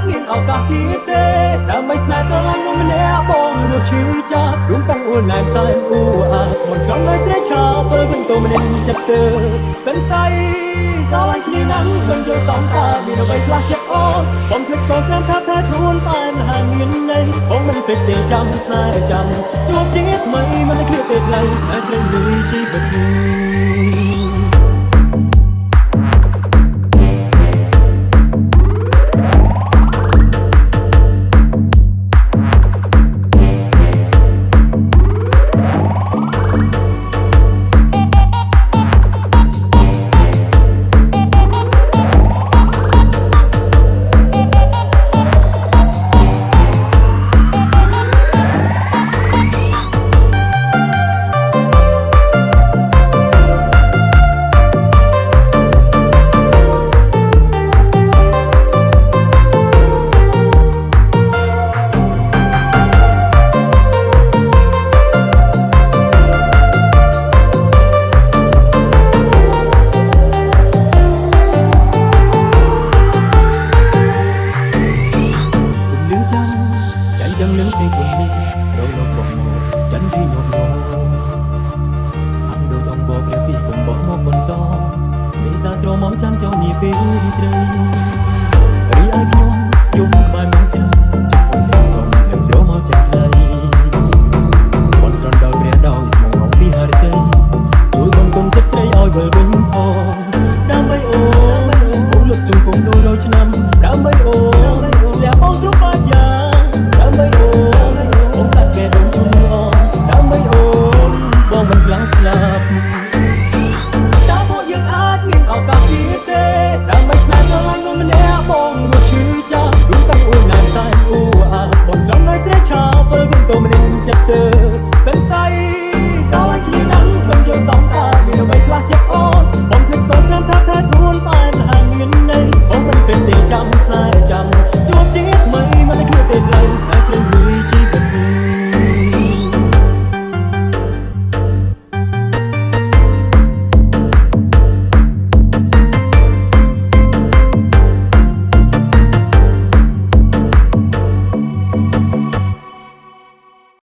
មានឱកាសទៀតទេដើម្បីស្នេហ៍ស្រឡាញ់មនុស្សម្នាក់បងរកឈឺចាប់រួមទាំងអួនណែមសែនអ៊ូអាមិនស្រងឲ្យស្រែកឆាពេលវិញទៅម្នាក់ចិត្តស្ទើរសង្ស័យស្រឡាញ់គ្នាណាស់មិនយល់សំថាមានអ្វីខ្លះចិត្តអូនបងភ្លេចសោកស្នាមថាតែខ្លួនតែមហាមានន័យបងមិនភ្លេចទេចាំស្នេហ៍ចាំជួបជាថ្មីមិនឃ្លាតទេផ្លូវស្នេហ៍ស្រីមួយជីវិតនេះចាំនឹងទីគុណនេះរលកបងមកចាន់ទីញោមញោមអងដូចអង្គបកព្រះពីកុំបោះមកបន្តមេតាស្រមមចាំចូលនេះពេលរីត្រីរីឲ្យខ្ញុំយំក្បែរមកចាំជុំបងសុំនឹងស្រមមចាស់ដៃបងស្រន់ដល់ព្រះដោយស្មងពីហរិតីជួយបងគុំចិត្តស្រីឲ្យវិលវិញផងដើម្បីអូនលុបជុំគុំទូរយឆ្នាំដើម្បីអូនលះបងគ្រប់បាត់យ៉ាងដើម្បីអូនបងកាត់កែដងជុំអងដើម្បីអូនបងមិនខ្លាចស្លាប់តើពួកយើងអាចមានឱកាសទៀតទេដើម្បីស្នេហ៍ស្រឡាញ់មនុស្សម្នាក់បងរត់ឈឺចាប់រួមទាំងអួនណាស់តែអ៊ូអាបងស្រងឲ្យស្រែកឆាពេលវិញទៅម្នាក់ចិត្តស្ទើរ